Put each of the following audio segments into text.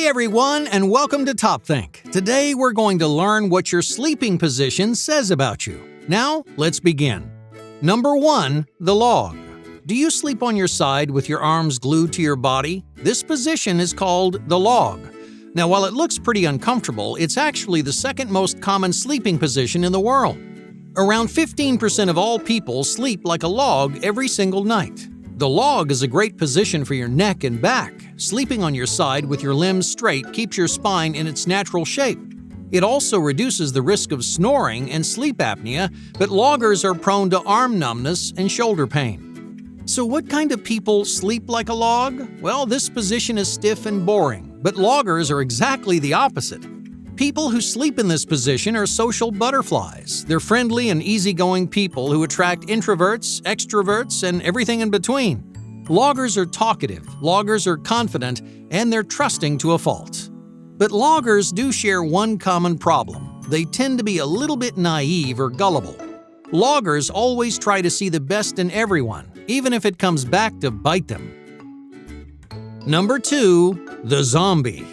Hey everyone, and welcome to Top Think. Today we're going to learn what your sleeping position says about you. Now, let's begin. Number 1, the log. Do you sleep on your side with your arms glued to your body? This position is called the log. Now, while it looks pretty uncomfortable, it's actually the second most common sleeping position in the world. Around 15% of all people sleep like a log every single night. The log is a great position for your neck and back. Sleeping on your side with your limbs straight keeps your spine in its natural shape. It also reduces the risk of snoring and sleep apnea, but loggers are prone to arm numbness and shoulder pain. So what kind of people sleep like a log? Well, this position is stiff and boring, but loggers are exactly the opposite. People who sleep in this position are social butterflies. They're friendly and easygoing people who attract introverts, extroverts, and everything in between. Loggers are talkative, loggers are confident, and they're trusting to a fault. But loggers do share one common problem. They tend to be a little bit naive or gullible. Loggers always try to see the best in everyone, even if it comes back to bite them. Number 2, the zombie.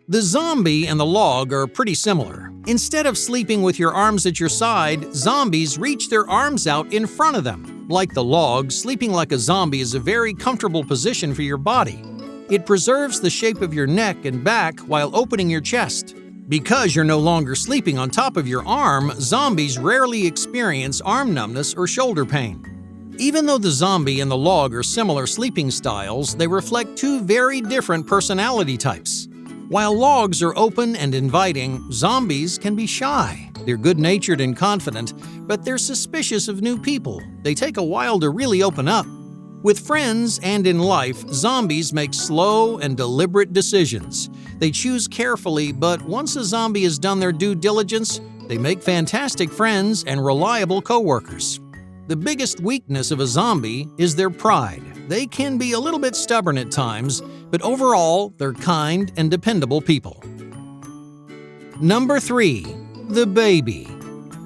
The zombie and the log are pretty similar. Instead of sleeping with your arms at your side, zombies reach their arms out in front of them. Like the log, sleeping like a zombie is a very comfortable position for your body. It preserves the shape of your neck and back while opening your chest. Because you're no longer sleeping on top of your arm, zombies rarely experience arm numbness or shoulder pain. Even though the zombie and the log are similar sleeping styles, they reflect two very different personality types. While logs are open and inviting, zombies can be shy. They're good-natured and confident, but they're suspicious of new people. They take a while to really open up. With friends and in life, zombies make slow and deliberate decisions. They choose carefully, but once a zombie has done their due diligence, they make fantastic friends and reliable coworkers. The biggest weakness of a zombie is their pride. They can be a little bit stubborn at times, but overall, they're kind and dependable people. Number 3, the baby.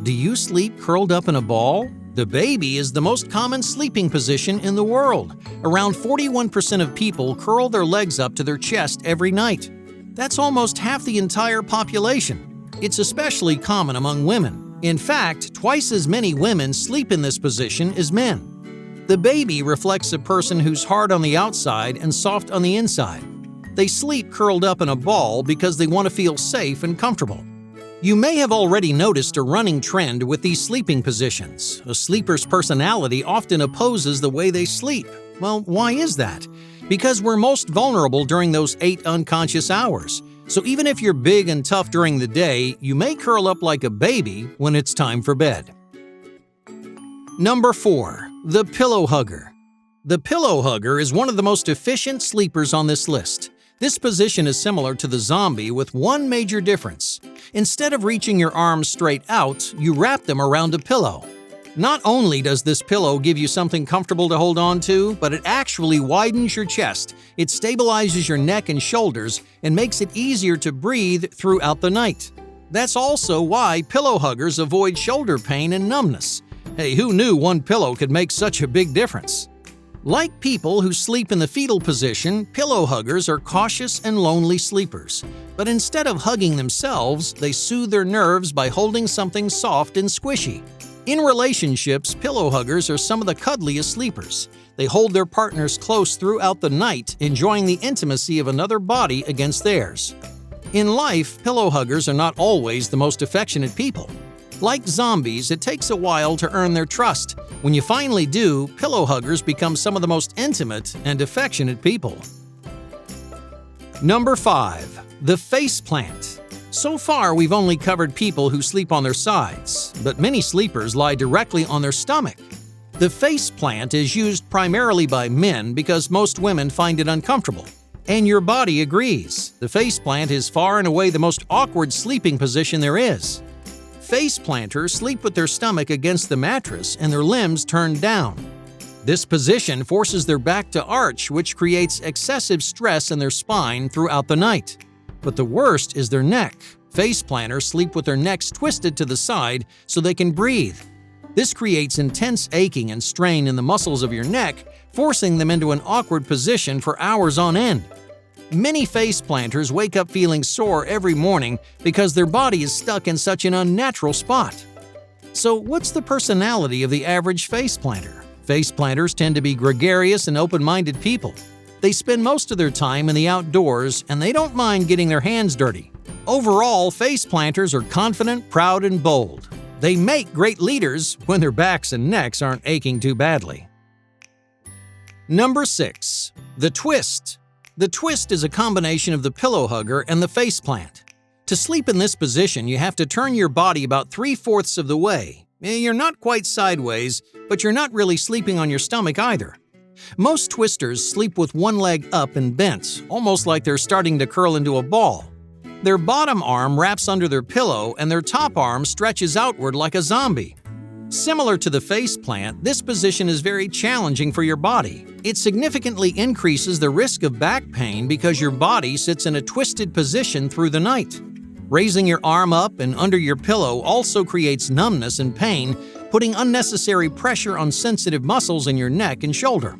Do you sleep curled up in a ball? The baby is the most common sleeping position in the world. Around 41% of people curl their legs up to their chest every night. That's almost half the entire population. It's especially common among women. In fact, twice as many women sleep in this position as men. The baby reflects a person who's hard on the outside and soft on the inside. They sleep curled up in a ball because they want to feel safe and comfortable. You may have already noticed a running trend with these sleeping positions. A sleeper's personality often opposes the way they sleep. Well, why is that? Because we're most vulnerable during those 8 unconscious hours. So even if you're big and tough during the day, you may curl up like a baby when it's time for bed. Number 4, the pillow hugger. The pillow hugger is one of the most efficient sleepers on this list. This position is similar to the zombie with one major difference. Instead of reaching your arms straight out, you wrap them around a pillow. Not only does this pillow give you something comfortable to hold on to, but it actually widens your chest, it stabilizes your neck and shoulders, and makes it easier to breathe throughout the night. That's also why pillow huggers avoid shoulder pain and numbness. Hey, who knew one pillow could make such a big difference? Like people who sleep in the fetal position, pillow huggers are cautious and lonely sleepers. But instead of hugging themselves, they soothe their nerves by holding something soft and squishy. In relationships, pillow huggers are some of the cuddliest sleepers. They hold their partners close throughout the night, enjoying the intimacy of another body against theirs. In life, pillow huggers are not always the most affectionate people. Like zombies, it takes a while to earn their trust. When you finally do, pillow huggers become some of the most intimate and affectionate people. Number 5, the faceplant. So far, we've only covered people who sleep on their sides, but many sleepers lie directly on their stomach. The faceplant is used primarily by men because most women find it uncomfortable. And your body agrees. The faceplant is far and away the most awkward sleeping position there is. Faceplanters sleep with their stomach against the mattress and their limbs turned down. This position forces their back to arch, which creates excessive stress in their spine throughout the night. But the worst is their neck. Faceplanters sleep with their necks twisted to the side so they can breathe. This creates intense aching and strain in the muscles of your neck, forcing them into an awkward position for hours on end. Many face planters wake up feeling sore every morning because their body is stuck in such an unnatural spot. So what's the personality of the average face planter? Face planters tend to be gregarious and open-minded people. They spend most of their time in the outdoors and they don't mind getting their hands dirty. Overall, face planters are confident, proud, and bold. They make great leaders when their backs and necks aren't aching too badly. Number 6. The twist. The twist is a combination of the pillow hugger and the face plant. To sleep in this position, you have to turn your body about 3/4 of the way. You're not quite sideways, but you're not really sleeping on your stomach either. Most twisters sleep with one leg up and bent, almost like they're starting to curl into a ball. Their bottom arm wraps under their pillow and their top arm stretches outward like a zombie. Similar to the face plant, this position is very challenging for your body. It significantly increases the risk of back pain because your body sits in a twisted position through the night. Raising your arm up and under your pillow also creates numbness and pain, putting unnecessary pressure on sensitive muscles in your neck and shoulder.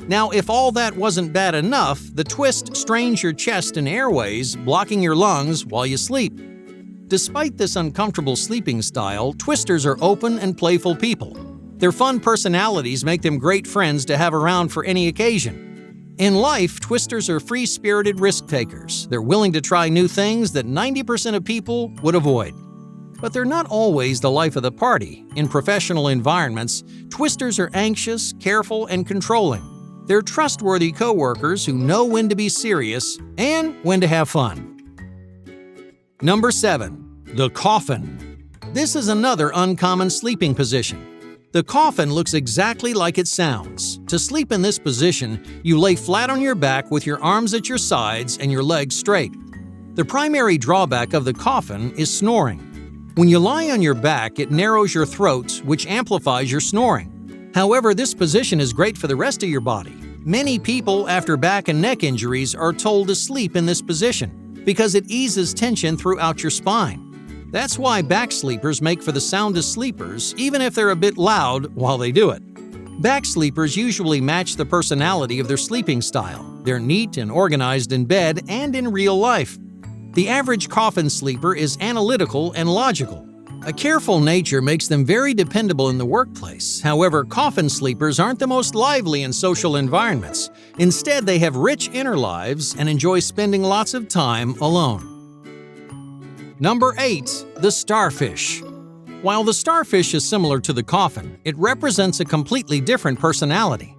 Now, if all that wasn't bad enough, the twist strains your chest and airways, blocking your lungs while you sleep. Despite this uncomfortable sleeping style, twisters are open and playful people. Their fun personalities make them great friends to have around for any occasion. In life, twisters are free-spirited risk-takers. They're willing to try new things that 90% of people would avoid. But they're not always the life of the party. In professional environments, twisters are anxious, careful, and controlling. They're trustworthy coworkers who know when to be serious and when to have fun. Number 7. The coffin. This is another uncommon sleeping position. The coffin looks exactly like it sounds. To sleep in this position, you lay flat on your back with your arms at your sides and your legs straight. The primary drawback of the coffin is snoring. When you lie on your back, it narrows your throat, which amplifies your snoring. However, this position is great for the rest of your body. Many people after back and neck injuries are told to sleep in this position because it eases tension throughout your spine. That's why back sleepers make for the soundest sleepers, even if they're a bit loud while they do it. Back sleepers usually match the personality of their sleeping style. They're neat and organized in bed and in real life. The average coffin sleeper is analytical and logical. A careful nature makes them very dependable in the workplace. However, coffin sleepers aren't the most lively in social environments. Instead, they have rich inner lives and enjoy spending lots of time alone. Number 8. The starfish. While the starfish is similar to the coffin, it represents a completely different personality.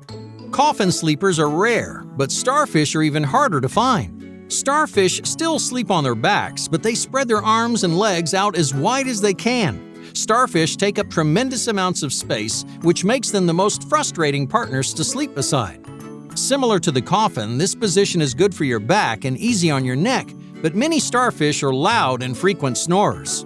Coffin sleepers are rare, but starfish are even harder to find. Starfish still sleep on their backs, but they spread their arms and legs out as wide as they can. Starfish take up tremendous amounts of space, which makes them the most frustrating partners to sleep beside. Similar to the coffin, this position is good for your back and easy on your neck, but many starfish are loud and frequent snorers.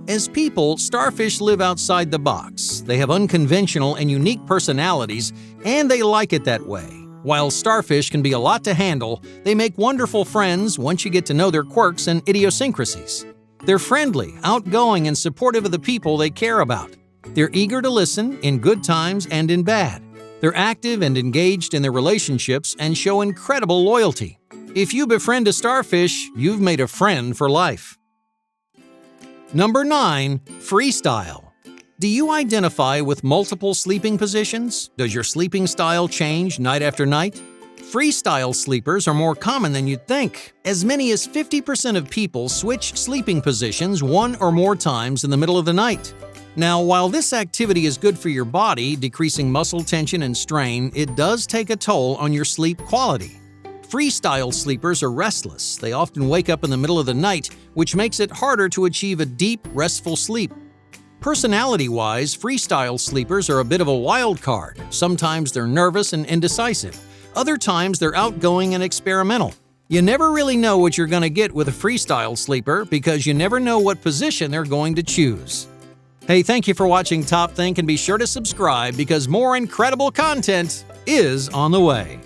As people, starfish live outside the box. They have unconventional and unique personalities, and they like it that way. While starfish can be a lot to handle, they make wonderful friends once you get to know their quirks and idiosyncrasies. They're friendly, outgoing, and supportive of the people they care about. They're eager to listen in good times and in bad. They're active and engaged in their relationships and show incredible loyalty. If you befriend a starfish, you've made a friend for life. Number 9. Freestyle. Do you identify with multiple sleeping positions? Does your sleeping style change night after night? Freestyle sleepers are more common than you'd think. As many as 50% of people switch sleeping positions one or more times in the middle of the night. Now, while this activity is good for your body, decreasing muscle tension and strain, it does take a toll on your sleep quality. Freestyle sleepers are restless. They often wake up in the middle of the night, which makes it harder to achieve a deep, restful sleep. Personality-wise, freestyle sleepers are a bit of a wild card. Sometimes they're nervous and indecisive. Other times they're outgoing and experimental. You never really know what you're going to get with a freestyle sleeper because you never know what position they're going to choose. Hey, thank you for watching Top Think and be sure to subscribe because more incredible content is on the way.